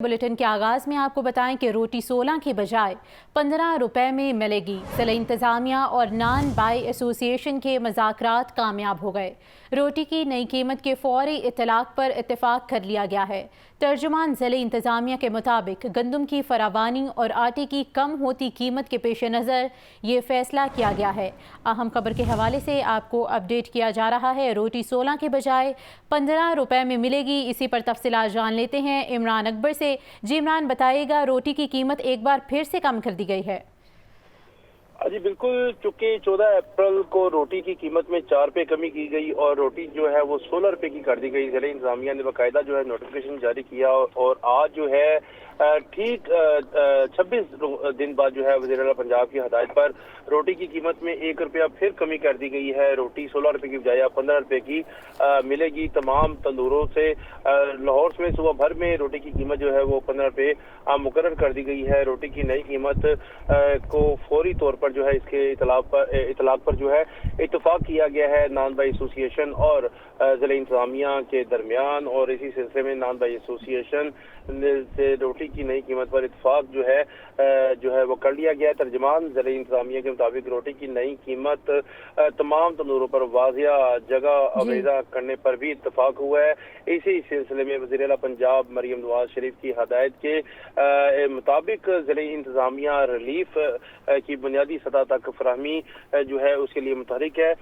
Bulletin के आगाज में आपको बताएं कि रोटी 16 की बजाय 15 रुपए में मिलेगी। ज़िला इंतज़ामिया और नान बाई एसोसिएशन के मज़ाकरात कामयाब हो गए। रोटी की नई कीमत के फौरी इतलाक पर इत्तेफाक कर लिया गया है। तर्जुमान ज़िला इंतज़ामिया के मुताबिक गंदम की फरावानी और आटे की कम होती कीमत के पेश नज़र ये फैसला किया गया है। अहम खबर के हवाले से आपको अपडेट किया जा रहा है। रोटी 16 के बजाय 15 रुपए में मिलेगी। इसी पर तफसीलात जान लेते हैं इमरान अकबर से। जी इमरान, बताइएगा, रोटी की कीमत एक बार फिर से कम कर दी गई है। जी बिल्कुल, चूंकि 14 अप्रैल को रोटी की कीमत में 4 रुपये कमी की गई और रोटी जो है वो 16 रुपये की कर दी गई। ज़िला इंतज़ामिया ने बाकायदा जो है नोटिफिकेशन जारी किया और आज जो है ठीक 26 दिन बाद जो है वज़ीर आला पंजाब की हदायत पर रोटी की कीमत में 1 रुपया फिर कमी कर दी गई है। रोटी 16 रुपये की बजाय 15 रुपये की मिलेगी। तमाम तंदूरों से लाहौर में सुबह भर में रोटी की कीमत जो है वो 15 रुपये मुकर्रर कर दी गई है। रोटी की नई कीमत को फौरी तौर पर जो है इसके इतलाक पर जो है इत्तेफाक किया गया है नान बाई एसोसिएशन और ज़िला इंतज़ामिया के दरमियान। और इसी सिलसिले में नान बाई एसोसिएशन से रोटी की नई कीमत पर इत्तेफाक जो है वो कर लिया गया है। तर्जुमान ज़िला इंतज़ामिया के मुताबिक रोटी की नई कीमत तमाम तंदूरों पर वाज़िया जगह अवेज़ा करने पर भी इत्तेफाक हुआ है। इसी सिलसिले में वज़ीर आला पंजाब मरियम नवाज शरीफ की हदायत के मुताबिक ज़िला इंतज़ामिया रिलीफ की बुनियादी सतह तक फराहमी जो है उसके लिए मुतहरिक है।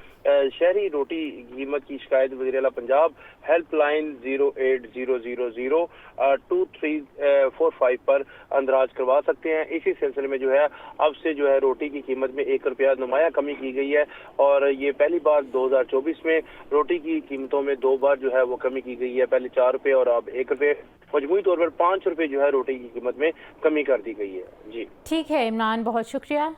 शहरी रोटी कीमत की शिकायत वज़ीर आला पंजाब हेल्पलाइन 080002345 पर अंदराज करवा सकते हैं। इसी सिलसिले में जो है अब से जो है रोटी की कीमत में 1 रुपया नुमाया कमी की गई है और ये पहली बार 2024 में रोटी की कीमतों में 2 बार जो है वो कमी की गई है। पहले 4 रुपये और अब 1 रुपये, मजमूई तौर पर 5 रुपये जो है रोटी की कीमत में कमी कर दी गई है। जी ठीक है इमरान, बहुत शुक्रिया।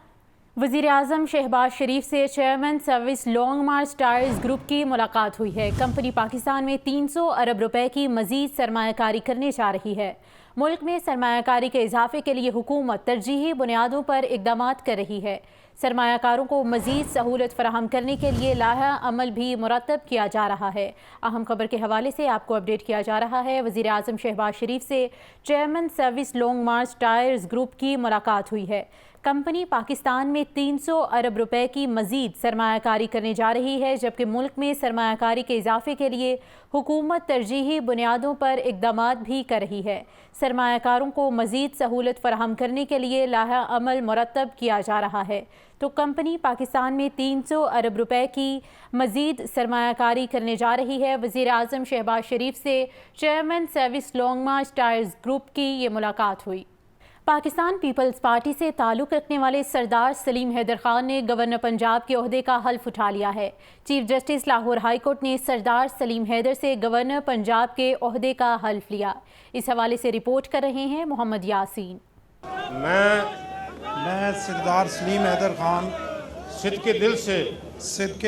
वज़ीर-ए-आज़म शहबाज शरीफ से चेयरमैन सर्विस लॉन्ग मार्च टायर्स ग्रुप की मुलाकात हुई है। कंपनी पाकिस्तान में 300 अरब रुपए की मजीद सरमायाकारी करने जा रही है। मुल्क में सरमायाकारी के इजाफे के लिए हुकूमत तरजीही बुनियादों पर इक़दामात कर रही है। सरमायाकारों को मजीद सहूलत फराहम करने के लिए लाहा अमल भी मुरतब किया जा रहा है। अहम खबर के हवाले से आपको अपडेट किया जा रहा है। वज़ीर-ए-आज़म शहबाज शरीफ से चेयरमैन सर्विस लॉन्ग मार्च टायर्स ग्रुप की मुलाकात हुई है। कंपनी पाकिस्तान में 300 अरब रुपए की मजीद सरमायाकारी करने जा रही है, जबकि मुल्क में सरमायाकारी के इजाफे के लिए हुकूमत तरजीही बुनियादों पर इक़दामात भी कर रही है। सरमायाकारों को मजीद सहूलत फराहम करने के लिए लाहा अमल मुरतब किया जा रहा है। तो कंपनी पाकिस्तान में 300 अरब रुपए की मजीद सरमायाकारी करने जा रही है। वज़ीर-ए-आज़म शहबाज शरीफ से चेयरमैन सर्विस लॉन्ग मार्च टायर्स ग्रुप की ये मुलाकात हुई। पाकिस्तान पीपल्स पार्टी से ताल्लुक़ रखने वाले सरदार सलीम हैदर खान ने गवर्नर पंजाब के ओहदे का हल्फ उठा लिया है। Chief Justice Lahore High court ने सरदार सलीम हैदर से गवर्नर पंजाब के ओहदे का हल्फ लिया। इस हवाले से रिपोर्ट कर रहे हैं मोहम्मद यासीन। मैं सरदार सलीम हैदर खान सिद्ध के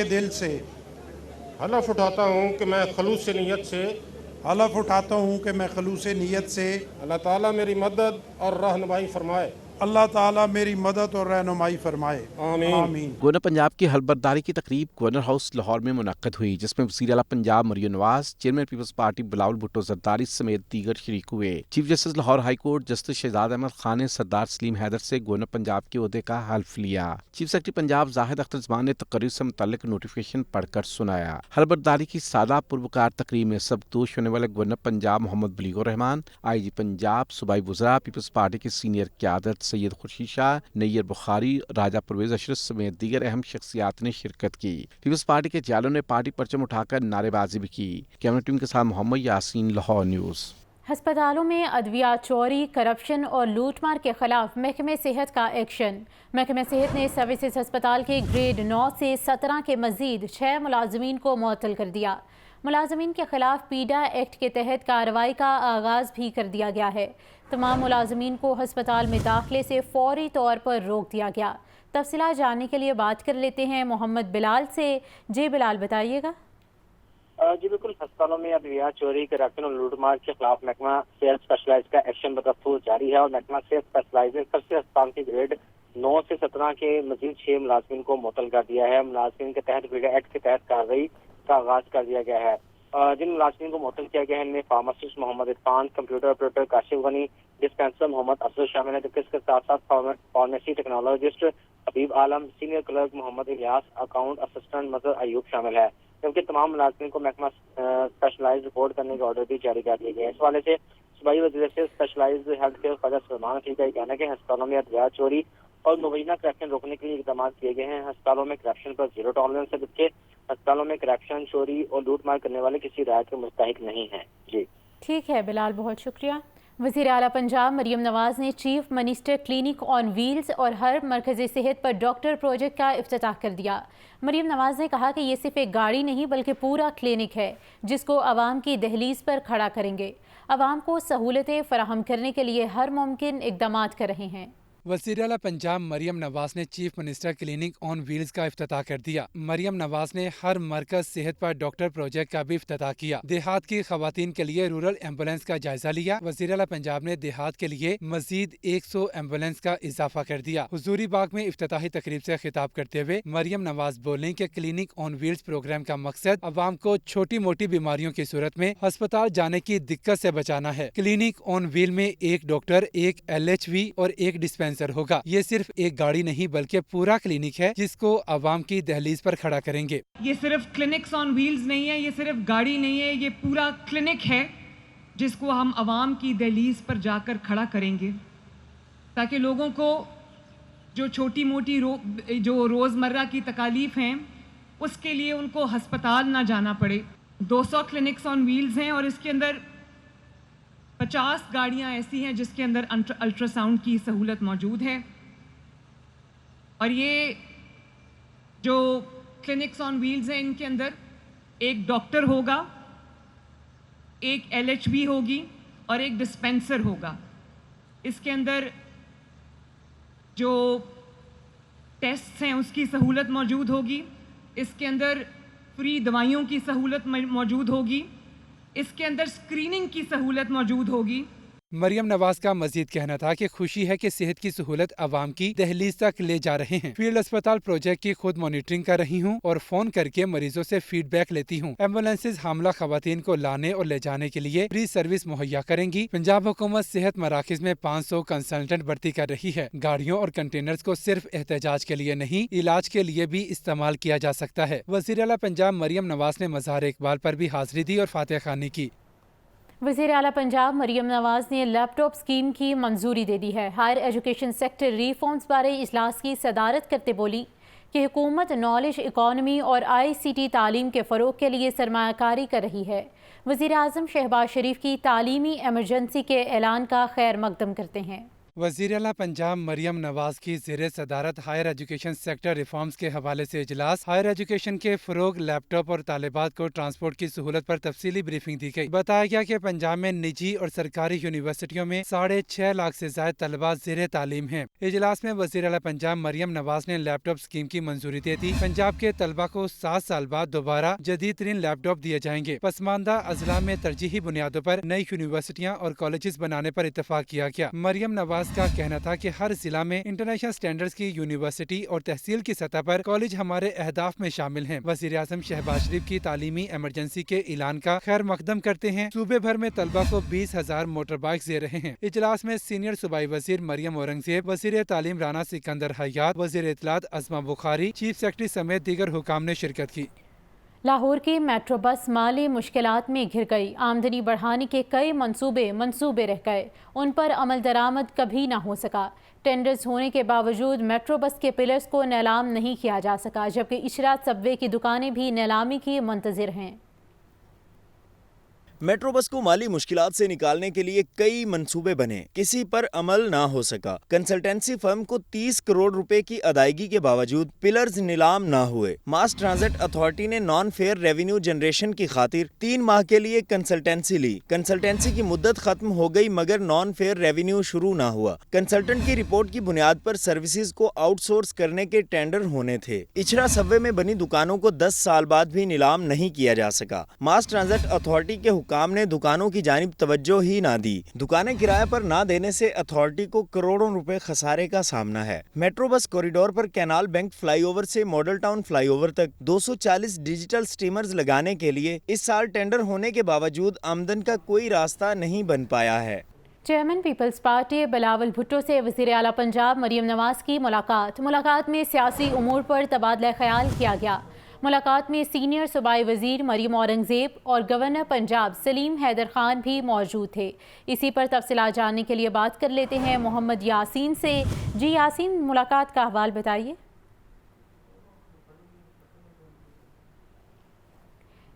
दिल से हलफ उठाता हूँ कि मैं खलूस नीयत से अल्लाह ताला मेरी मदद और रहनुमाई फरमाए। अल्लाह ताला मेरी मदद और रहनुमाई फरमाए। आमीन। गवर्नर पंजाब की हलफबरदारी की तकरीब गवर्नर हाउस लाहौर में मुनक्कद हुई, जिसमें वज़ीर आला पंजाब मरियम नवाज, चेयरमैन पीपल्स पार्टी बिलावल भुट्टो जरदारी समेत दीगर शरीक हुए। Chief Justice Lahore High Court Justice Shahzad Ahmad Khan ने सरदार सलीम हैदर से गवर्नर पंजाब के ओहदे का हल्फ लिया। चीफ सेक्रेटरी पंजाब जाहिद अख्तर जमान ने तकरीर से मुतल्लिक नोटिफिकेशन पढ़कर सुनाया। हलफबरदारी की सादा पुरवकार तकरीब में सबकदोश होने वाले गवर्नर पंजाब मोहम्मद बलीगुर रहमान, IG पंजाब, सूबाई वज़रा, पीपल्स पार्टी की सीनियर क़यादत सैयद खुर्शीद शाह, नैयर बुखारी, राजा परवेज अशरफ समेत दीगर अहम शख्सियात ने शिरकत की। पीपल्स पार्टी के जालों ने पार्टी परचम उठाकर नारेबाजी भी की। कैमरा टीम के साथ मोहम्मद यासीन, लाहौर न्यूज़। हस्पतालों में अद्विया चोरी, करप्शन और लूटमार के खिलाफ महकमे सेहत का एक्शन। महकमे सेहत ने सर्विसेज हस्पताल के ग्रेड 9 से 17 के मजीद 6 मुलाजमीन को मुअत्तल कर दिया। मुलाजमीन के खिलाफ पीडा एक्ट के तहत कार्रवाई का आगाज भी कर दिया गया है। तमाम मुलाजमीन को हस्पताल में दाखिले से फौरी तौर पर रोक दिया गया। तफसीलात जानने के लिए बात कर लेते हैं मोहम्मद बिलाल से। जी बिलाल, बताइएगा। जी बिल्कुल, अस्पतालों में अद्विया चोरी, करप्शन और लूटमार के खिलाफ महकमा सेहत स्पेशलाइज का एक्शन बदस्तूर जारी है और महकमा सेहत स्पेशलाइज ने सबसे अस्पताल के ग्रेड 9 से 17 के मजीद 6 मुलाजमीन को मुअत्तल कर दिया है। मुलाजमीन के तहत पीडा एक्ट के तहत कार्रवाई का आगाज कर दिया गया है। जिन मुलाजिमीन को मुअत्तल किया गया है इनमें pharmacist Mohammad Irfan, computer operator Kashif Ghani, dispenser Mohammad Afzal शामिल है, जबकि इसके साथ साथ pharmacy technologist Habib Alam, senior clerk Mohammad Ilyas, account assistant Mazhar Ayub शामिल है। जबकि तमाम मुलाजिमीन को महकमा स्पेशलाइज रिपोर्ट करने के ऑर्डर भी जारी कर दिए गए हैं। इस हवाले से सूबाई वज़ीर से specialise health care Khawaja Salman Aqeel का कहना है कि अस्पतालों में अद्वियात चोरी और मुबैना करप्शन रोकने के लिए इकदाम किए गए हैं। अस्पतालों में करप्शन पर जीरो टॉलरेंस है, जबकि अस्पतालों में करप्शन, चोरी और लूटमार करने वाले किसी रायत के मुस्तहिक नहीं हैं। जी ठीक है बिलाल, बहुत शुक्रिया। वज़ीर आला पंजाब मरियम नवाज़ ने chief minister clinic on wheels और हर मरकज़ सेहत पर डॉक्टर प्रोजेक्ट का इफ्तिताह कर दिया। मरियम नवाज़ ने कहा कि ये सिर्फ एक गाड़ी नहीं बल्कि पूरा क्लिनिक है जिसको आवाम की दहलीज पर खड़ा करेंगे। आवाम को सहूलतें फराहम करने के लिए हर मुमकिन इक़दाम कर रहे हैं। वज़ीर आला पंजाब मरियम नवाज़ ने chief minister clinic on wheels का इफ्तिताह कर दिया। मरियम नवाज़ ने हर मरकज सेहत पर डॉक्टर प्रोजेक्ट का भी इफ्तिताह किया। देहात की खवातीन के लिए रूरल एम्बुलेंस का जायजा लिया। वज़ीर आला पंजाब ने देहात के लिए मजीद 100 एम्बुलेंस का इजाफा कर दिया। हुजूरी बाग में इफ्तिताही तकरीब से खिताब करते हुए मरियम नवाज़ बोलें कि क्लिनिक ऑन व्हील्स प्रोग्राम का मकसद आवाम को छोटी मोटी बीमारियों की सूरत में अस्पताल जाने की दिक्कत से बचाना है। क्लिनिक ऑन व्हील में एक डॉक्टर, एक LHV और एक डिस्पेंसर होगा। ये सिर्फ एक गाड़ी नहीं बल्कि पूरा क्लिनिक है जिसको आवाम की दहलीज पर खड़ा करेंगे। ये सिर्फ क्लिनिक्स ऑन व्हील्स नहीं है, ये सिर्फ गाड़ी नहीं है, ये पूरा क्लिनिक है जिसको हम आवाम की दहलीज पर जाकर खड़ा करेंगे ताकि लोगों को जो छोटी मोटी जो रोज़मर्रा की तकालीफ हैं उसके लिए उनको हस्पताल ना जाना पड़े। 200 क्लिनिक्स ऑन व्हील्स हैं और इसके अंदर 50 गाड़ियां ऐसी हैं जिसके अंदर अल्ट्रासाउंड की सहूलत मौजूद है। और ये जो क्लिनिक्स ऑन व्हील्स हैं इनके अंदर एक डॉक्टर होगा, एक LHV होगी और एक डिस्पेंसर होगा। इसके अंदर जो टेस्ट हैं उसकी सहूलत मौजूद होगी। इसके अंदर फ्री दवाइयों की सहूलत मौजूद होगी। इसके अंदर स्क्रीनिंग की सहूलत मौजूद होगी। मरियम नवाज का मजीद कहना था कि खुशी है कि सेहत की सहूलत आवाम की दहलीज तक ले जा रहे हैं। फील्ड अस्पताल प्रोजेक्ट की खुद मॉनिटरिंग कर रही हूँ और फोन करके मरीजों से फीडबैक लेती हूँ। एम्बुलेंसेज हामला खवातीन को लाने और ले जाने के लिए फ्री सर्विस मुहैया करेंगी। पंजाब हुकूमत सेहत मराकज में 500 कंसल्टेंट भर्ती कर रही है। गाड़ियों और कंटेनर्स को सिर्फ एहतजाज के लिए नहीं, इलाज के लिए भी इस्तेमाल किया जा सकता है। वज़ीर आला पंजाब मरियम नवाज ने मज़ार इकबाल पर भी हाजिरी दी और फातिहा खानी की। वज़ीर आला पंजाब मरियम नवाज़ ने लैपटॉप स्कीम की मंजूरी दे दी है। हायर एजुकेशन सेक्टर रिफॉर्म्स बारे इजलास की सदारत करते बोली कि हुकूमत नॉलेज इकॉनमी और ICT तालीम के फ़रोग के लिए सरमायाकारी कर रही है। वज़ीर आज़म शहबाज शरीफ की तालीमी एमरजेंसी के ऐलान का खैर मकदम करते हैं। वज़ीर आला पंजाब मरियम नवाज की ज़ेरे सदारत हायर एजुकेशन सेक्टर रिफॉर्म्स के हवाले से इजलास। हायर एजुकेशन के फ़रोग, लैपटॉप और तालिबात को ट्रांसपोर्ट की सहूलत पर तफसीली ब्रीफिंग दी गई। बताया गया कि पंजाब में निजी और सरकारी यूनिवर्सिटियों में 6.5 लाख से ज्यादा तलबा ज़ेरे तालीम हैं। इजलास में वज़ीर आला पंजाब मरियम नवाज ने लैपटॉप स्कीम की मंजूरी दे दी। पंजाब के तलबा को 7 साल बाद दोबारा जदीद तरीन लैपटॉप दिए जाएंगे। पसमानदा अजला में तरजीही बुनियादों पर नई यूनिवर्सिटियाँ और कॉलेजेस बनाने पर इत्तफाक किया गया। मरियम नवाज का कहना था कि हर जिला में इंटरनेशनल स्टैंडर्ड्स की यूनिवर्सिटी और तहसील की सतह पर कॉलेज हमारे अहदाफ में शामिल हैं। वज़ीर आज़म शहबाज शरीफ की तालीमी एमरजेंसी के ऐलान का खैर मकदम करते हैं। सूबे भर में तलबा को 20,000 मोटर बाइक दे रहे हैं। इजलास में सीनियर सूबाई वजीर मरियम औरंगजेब, वज़ीर तालीम राना सिकंदर हयात, वज़ीर इत्तलात अज़मा बुखारी, चीफ सेक्रेटरी समेत दीगर हुकाम ने शिरकत की। लाहौर की मेट्रो बस माली मुश्किलात में घिर गई। आमदनी बढ़ाने के कई मंसूबे रह गए, उन पर अमल दरामद कभी ना हो सका। टेंडर्स होने के बावजूद मेट्रो बस के पिलर्स को नीलाम नहीं किया जा सका, जबकि इशरात सबवे की दुकानें भी नीलामी की मुंतज़िर हैं। मेट्रो बस को माली मुश्किलात से निकालने के लिए कई मंसूबे बने, किसी पर अमल ना हो सका। कंसल्टेंसी फर्म को 30 करोड़ रुपए की अदायगी के बावजूद पिलर्स नीलाम ना हुए। मास ट्रांजिट अथॉरिटी ने नॉन फेयर रेवेन्यू जनरेशन की खातिर 3 माह के लिए कंसल्टेंसी ली। कंसल्टेंसी की मुद्दत खत्म हो गई मगर नॉन फेयर रेवेन्यू शुरू ना हुआ। कंसल्टेंट की रिपोर्ट की बुनियाद पर सर्विसेज को आउटसोर्स करने के टेंडर होने थे। इचरा सबवे में बनी दुकानों को 10 साल बाद भी नीलाम नहीं किया जा सका। मास ट्रांजिट अथॉरिटी के حکام نے دکانوں کی جانب توجہ ہی نہ دی۔ دکانیں کرایہ پر نہ دینے سے اتھارٹی کو کروڑوں روپے خسارے کا سامنا ہے۔ میٹرو بس کوریڈور پر کینال بینک فلائی اوور سے ماڈل ٹاؤن فلائی اوور تک 240 ڈیجیٹل سٹیمرز لگانے کے لیے اس سال ٹینڈر ہونے کے باوجود آمدن کا کوئی راستہ نہیں بن پایا ہے۔ چیئرمین پیپلز پارٹی بلاول بھٹو سے وزیر اعلیٰ پنجاب مریم نواز کی ملاقات میں سیاسی امور پر تبادلہ خیال کیا گیا۔ ملاقات میں سینئر صوبائی وزیر مریم اورنگزیب اور گورنر پنجاب سلیم حیدر خان بھی موجود تھے۔ اسی پر تفصیلات جاننے کے لیے بات کر لیتے ہیں محمد یاسین سے۔ جی یاسین، ملاقات کا احوال بتائیے۔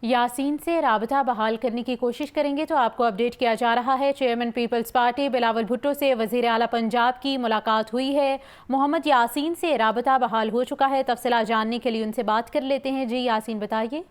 یاسین سے رابطہ بحال کرنے کی کوشش کریں گے تو آپ کو اپڈیٹ کیا جا رہا ہے چیئرمین پیپلز پارٹی بلاول بھٹو سے وزیر اعلیٰ پنجاب کی ملاقات ہوئی ہے۔ محمد یاسین سے رابطہ بحال ہو چکا ہے، تفصیلات جاننے کے لیے ان سے بات کر لیتے ہیں۔ جی یاسین بتائیے۔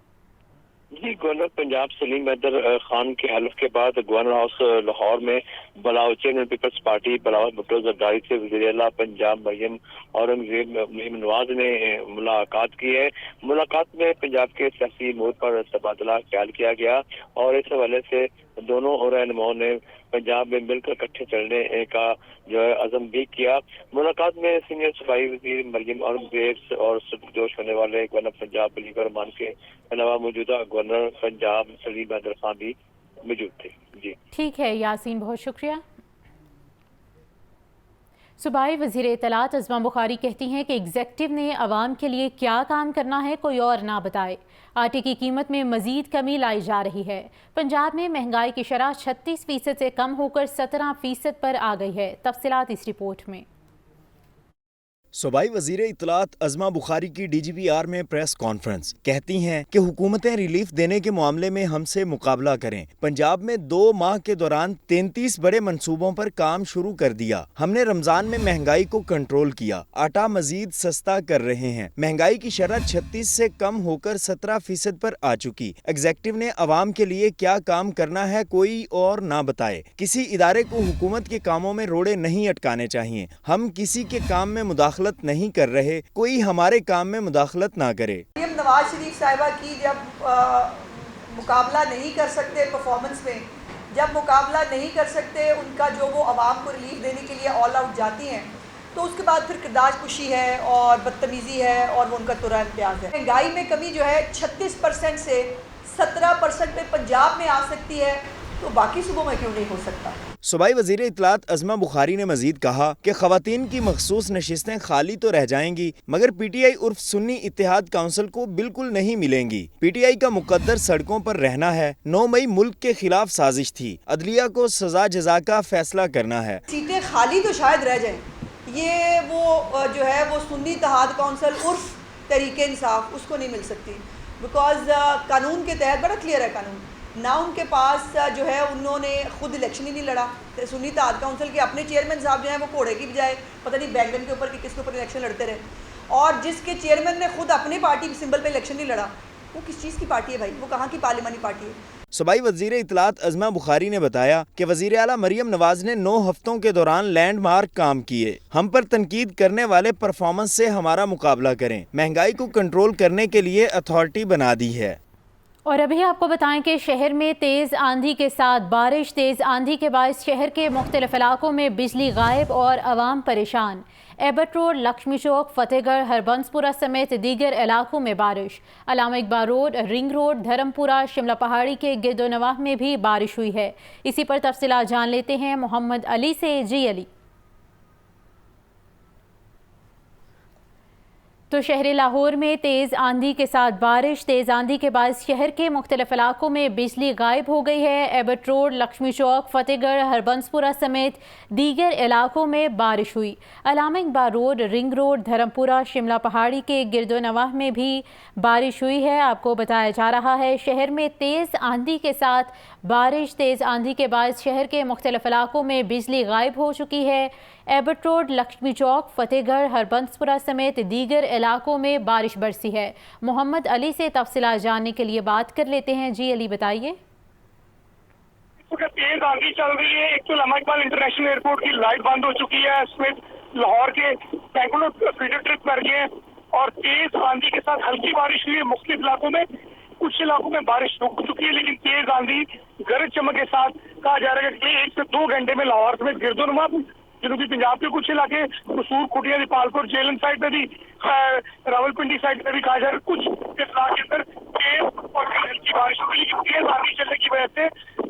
جی، گورنر پنجاب سلیم حیدر خان کے حلف کے بعد گورنر ہاؤس لاہور میں چیئرمین پیپلز پارٹی بلاول بھٹو زرداری سے وزیر اعلیٰ پنجاب مریم اورنگزیب نواز نے ملاقات کی ہے۔ ملاقات میں پنجاب کے سیاسی امور پر تبادلہ خیال کیا گیا اور اس حوالے سے دونوں رہنماؤں نے پنجاب میں مل کر اکٹھے چلنے کا جو ہے عزم بھی کیا۔ ملاقات میں سینئر صوبائی وزیر مریم اورنگزیب اور جوش ہونے والے گورنر پنجاب ولی الرحمان کے علاوہ موجودہ گورنر پنجاب سلیم حیدر خان بھی موجود تھے۔ جی ٹھیک ہے یاسین، بہت شکریہ۔ صوبائی وزیر اطلاعات عظمیٰ بخاری کہتی ہیں کہ ایگزیکٹو نے عوام کے لیے کیا کام کرنا ہے کوئی اور نہ بتائے۔ آٹے کی قیمت میں مزید کمی لائی جا رہی ہے۔ پنجاب میں مہنگائی کی شرح 36% سے کم ہو کر 17% پر آ گئی ہے۔ تفصیلات اس رپورٹ میں۔ صوبائی وزیر اطلاعات عظمیٰ بخاری کی ڈی جی پی آر میں پریس کانفرنس کہتی ہیں کہ حکومتیں ریلیف دینے کے معاملے میں ہم سے مقابلہ کریں۔ پنجاب میں 2 ماہ کے دوران 33 بڑے منصوبوں پر کام شروع کر دیا۔ ہم نے رمضان میں مہنگائی کو کنٹرول کیا، آٹا مزید سستا کر رہے ہیں۔ مہنگائی کی شرح 36 سے کم ہو کر 17% پر آ چکی۔ ایگزیکٹو نے عوام کے لیے کیا کام کرنا ہے کوئی اور نہ بتائے۔ کسی ادارے کو حکومت کے کاموں میں روڑے نہیں اٹکانے چاہیے۔ ہم کسی کے کام میں مداخلت نہیں کر رہے، کوئی ہمارے کام میں مداخلت نہ کرے۔ مریم نواز شریف صاحبہ کی جب مقابلہ نہیں کر سکتے پرفارمنس میں، جب مقابلہ نہیں کر سکتے ان کا جو وہ عوام کو ریلیف دینے کے لیے آل آؤٹ جاتی ہیں، تو اس کے بعد پھر کردار کشی ہے اور بدتمیزی ہے اور وہ ان کا ترا امتیاز ہے۔ مہنگائی میں کمی جو ہے 36% سے 17% پہ پنجاب میں آ سکتی ہے تو باقی صوبوں میں کیوں نہیں ہو سکتا؟ صوبائی وزیر اطلاعات عظمیٰ بخاری نے مزید کہا کہ خواتین کی مخصوص نشستیں خالی تو رہ جائیں گی مگر پی ٹی آئی عرف سنی اتحاد کونسل کو بالکل نہیں ملیں گی۔ پی ٹی آئی کا مقدر سڑکوں پر رہنا ہے۔ 9 مئی ملک کے خلاف سازش تھی، عدلیہ کو سزا جزا کا فیصلہ کرنا ہے۔ سیٹیں خالی تو شاید رہ جائیں، یہ وہ جو ہے وہ سنی اتحاد کونسل عرف تحریک انصاف اس کو نہیں مل سکتی، بیکاز قانون کے تحت بڑا کلیئر ہے قانون۔ نہ ان کے پاس جو ہے انہوں نے خود الیکشن ہی نہیں لڑا۔ سنی اتحاد کونسل کے اپنے چیئرمین صاحب جو ہیں وہ گھوڑے کی بجائے پتہ نہیں بینگن کے اوپر کہ کس کے اوپر الیکشن لڑتے رہے، اور جس کے چیئرمین نے خود اپنی پارٹی کے سمبل پہ الیکشن نہیں لڑا، وہ کس چیز کی پارٹی ہے بھائی؟ وہ کہاں کی پارلیمانی پارٹی ہے؟ صوبائی وزیر اطلاعات عظمیٰ بخاری نے بتایا کہ وزیر اعلیٰ مریم نواز نے 9 ہفتوں کے دوران لینڈ مارک کام کیے۔ ہم پر تنقید کرنے والے پرفارمنس سے ہمارا مقابلہ کریں۔ مہنگائی کو کنٹرول کرنے کے لیے اتھارٹی بنا دی ہے۔ اور ابھی آپ کو بتائیں کہ شہر میں تیز آندھی کے ساتھ بارش، تیز آندھی کے باعث شہر کے مختلف علاقوں میں بجلی غائب اور عوام پریشان۔ ایبٹ روڈ، لکشمی چوک، فتح گڑھ، ہربنس پورہ سمیت دیگر علاقوں میں بارش۔ علامہ اقبال روڈ، رنگ روڈ، دھرم پورہ، شملہ پہاڑی کے گرد و نواح میں بھی بارش ہوئی ہے۔ اسی پر تفصیلات جان لیتے ہیں محمد علی سے۔ جی علی، تو شہر لاہور میں تیز آندھی کے ساتھ بارش، تیز آندھی کے باعث شہر کے مختلف علاقوں میں بجلی غائب ہو گئی ہے۔ ایبٹ روڈ، لکشمی چوک، فتح گڑھ، ہربنس پورہ سمیت دیگر علاقوں میں بارش ہوئی۔ علامہ اقبال روڈ، رنگ روڈ، دھرم پورہ، شملہ پہاڑی کے گرد و نواح میں بھی بارش ہوئی ہے۔ آپ کو بتایا جا رہا ہے شہر میں تیز آندھی کے ساتھ بارش، تیز آندھی کے باعث شہر کے مختلف علاقوں میں بجلی غائب ہو چکی ہے۔ ایبٹ روڈ، لکشمی چوک، فتح گڑھ، ہربنس پورہ سمیت دیگر علاقوں میں بارش برسی ہے۔ محمد علی سے تفصیلات جاننے کے لیے بات کر لیتے ہیں۔ جی علی بتائیے۔ تیز آندھی چل رہی ہے، ایک تو علامہ اقبال انٹرنیشنل ایئرپورٹ کی لائٹ بند ہو چکی ہے، اس میں لاہور کے سینکڑوں فیڈر ٹرک مر گئے ہیں، اور تیز آندھی کے ساتھ ہلکی بارش ہوئی ہے مختلف علاقوں میں۔ कुछ इलाकों में बारिश रुक चुकी है, लेकिन तेज आंधी गरज चमक के साथ कहा जा रहा है कि 1 से 2 घंटे में लाहौर समेत गिरदोनुमा जनूबी पंजाब के कुछ इलाके, कसूर, कुटिया, दीपालपुर, जेलन साइड में भी, रावलपिंडी साइड में भी कहा जा रहा है कुछ इलाके के अंदर तेज और हल्की बारिश होगी। लेकिन तेज आंधी चलने की वजह से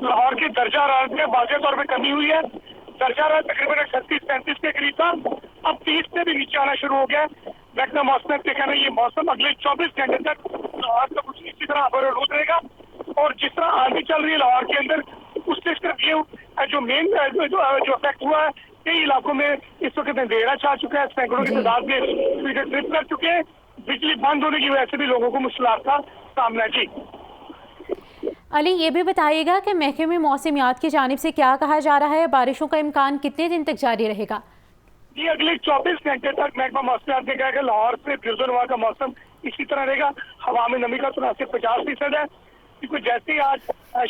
लाहौर के दर्जा हरारत में वाज़ेह तौर पर कमी हुई है। दर्जा हरारत तकरीबन 36-37 के करीब था, अब 30 से भी नीचे आना शुरू हो गया है। महकमा मौसम के कहना ये मौसम अगले 24 घंटे तक लाहौर का कुछ इसी तरह अबरआलूद रहेगा। और जिस तरह आंधी चल रही है लाहौर के अंदर, उससे सिर्फ ये जो मेन जो इफेक्ट हुआ है, कई इलाकों में इस वक्त अंधेरा छा चुका है, सैकड़ों की तादाद में स्पीकर ट्रिप कर चुके हैं। बिजली बंद होने की वजह से भी लोगों को मुश्किलात का सामना है। जी अली, ये भी बताइएगा कि महकमे मौसमियात की जानिब से क्या कहा जा रहा है, बारिशों का इम्कान कितने दिन तक जारी रहेगा? जी अगले 24 घंटे तक महकमा मौसमियात ने कहा कि लाहौर से गिरदोनुमा का मौसम इसी तरह रहेगा। हवा में नमी का तनासिब 50% है, क्योंकि जैसे ही आज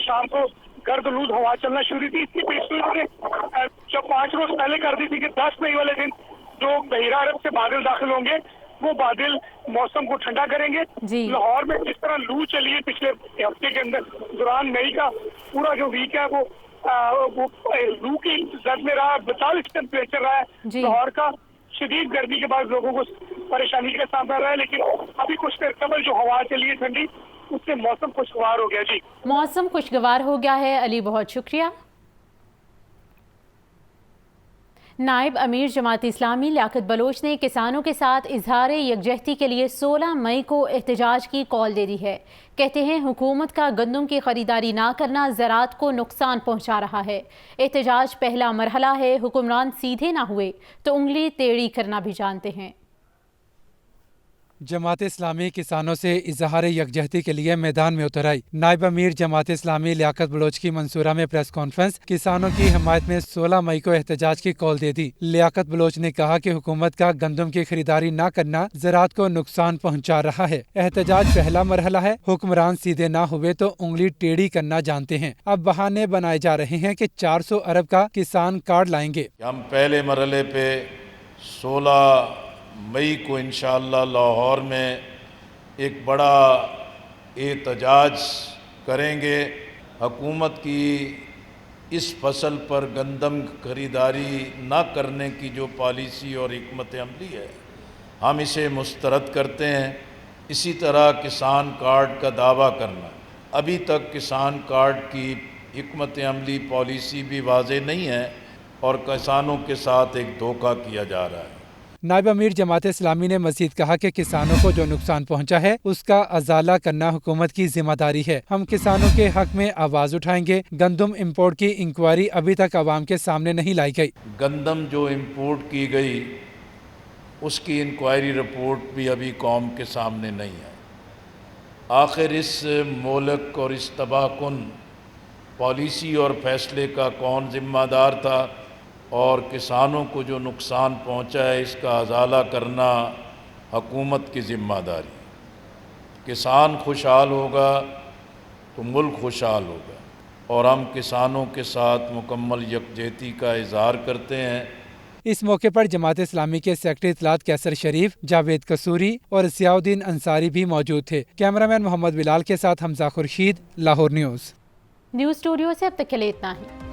शाम को गर्द-आलूद हवा चलना शुरू थी, इसकी पेशगोई ने जब 5 रोज पहले कर दी थी कि 10 मई वाले दिन जो बहिरा अरब से बादल दाखिल होंगे, वो बादल मौसम को ठंडा करेंगे। लाहौर में जिस तरह लू चली है पिछले हफ्ते के अंदर, दौरान मई का पूरा जो वीक है वो लू की जद में रहा, 42 टेम्परेचर रहा है लाहौर का। शदीद गर्मी के बाद लोगों को परेशानी का सामना रहा है, लेकिन अभी कुछ देर कबल जो हवा चली है ठंडी, उससे मौसम खुशगवार हो गया। जी मौसम खुशगवार हो गया है। अली, बहुत शुक्रिया। नायब अमीर जमात इस्लामी लियाकत बलोच ने किसानों के साथ इजहार यकजहती के लिए 16 मई को एहतजाज की कॉल दे दी है। कहते हैं हुकूमत का गंदम की खरीदारी ना करना ज़राअत को नुकसान पहुंचा रहा है। एहतजाज पहला मरहला है, हुक्मरान सीधे ना हुए तो उंगली टेढ़ी करना भी जानते हैं। जमात इस्लामी किसानों से इजहार यकजहती के लिए मैदान में उतर आई। नायब अमीर जमात इस्लामी लियाकत बलोच की मंसूरा में प्रेस कॉन्फ्रेंस किसानों की हिमायत में 16 मई को एहतजाज की कॉल दे दी। लियाकत बलोच ने कहा कि हुकूमत का गंदम की खरीदारी न करना ज़राअत को नुकसान पहुँचा रहा है। एहतजाज पहला मरहला है, हुक्मरान सीधे ना हुए तो उंगली टेढ़ी करना जानते हैं। अब बहाने बनाए जा रहे हैं कि 400 अरब का किसान कार्ड लाएंगे। हम पहले मरहले पे 16 मई को इंशाअल्लाह लाहौर में एक बड़ा एहतजाज करेंगे। हुकूमत की इस फसल पर गंदम खरीदारी न करने की जो पॉलिसी और हिकमत अमली है, हम इसे मुस्तरद करते हैं। इसी तरह किसान कार्ड का दावा करना, अभी तक किसान कार्ड की हिकमत अमली पॉलिसी भी वाज़ेह नहीं है और किसानों के साथ एक धोखा किया जा रहा है। नायब अमीर जमात इस्लामी ने मजीद कहा कि किसानों को जो नुकसान पहुंचा है उसका अजाला करना हुकूमत की जिम्मेदारी है। हम किसानों के हक में आवाज़ उठाएंगे। गंदम इम्पोर्ट की इंक्वायरी अभी तक आवाम के सामने नहीं लाई गई। गंदम जो इम्पोर्ट की गई उसकी इंक्वायरी रिपोर्ट भी अभी कौम के सामने नहीं है। आखिर इस मुल्क और इस तबाहकुन पॉलिसी और फैसले का कौन जिम्मेदार था और किसानों को जो नुकसान पहुंचा है इसका अजाला करना हुकूमत की जिम्मेदारी। किसान खुशहाल होगा तो मुल्क खुशहाल होगा और हम किसानों के साथ मुकम्मल यकजहती का इजहार करते हैं। इस मौके पर जमात इस्लामी के सेक्रेटरी इत्तलात कैसर शरीफ, जावेद कसूरी और ज़ियाउद्दीन अंसारी भी मौजूद थे। कैमरामैन मोहम्मद बिलाल के साथ Hamza Khurshid, Lahore news. News studio से अब तक के लिए इतना ही।